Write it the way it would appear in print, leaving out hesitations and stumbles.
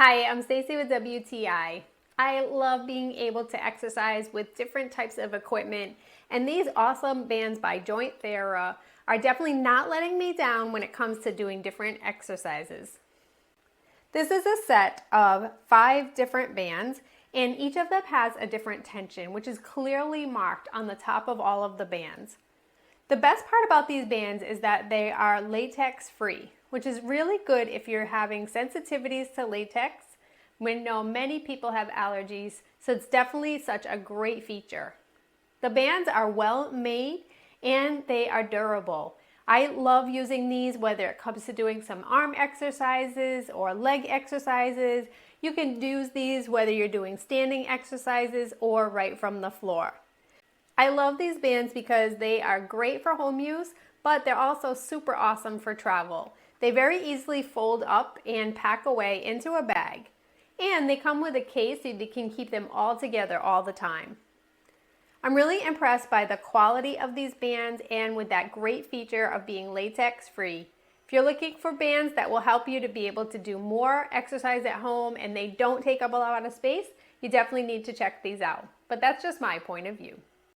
Hi, I'm Stacy with WTI. I love being able to exercise with different types of equipment, and these awesome bands by Jointhera are definitely not letting me down when it comes to doing different exercises. This is a set of 5 different bands, and each of them has a different tension, which is clearly marked on the top of all of the bands. The best part about these bands is that they are latex-free, which is really good if you're having sensitivities to latex. We know many people have allergies, so it's definitely such a great feature. The bands are well made and they are durable. I love using these whether it comes to doing some arm exercises or leg exercises. You can use these whether you're doing standing exercises or right from the floor. I love these bands because they are great for home use, but they're also super awesome for travel. They very easily fold up and pack away into a bag. And they come with a case so you can keep them all together all the time. I'm really impressed by the quality of these bands and with that great feature of being latex free. If you're looking for bands that will help you to be able to do more exercise at home and they don't take up a lot of space, you definitely need to check these out. But that's just my point of view.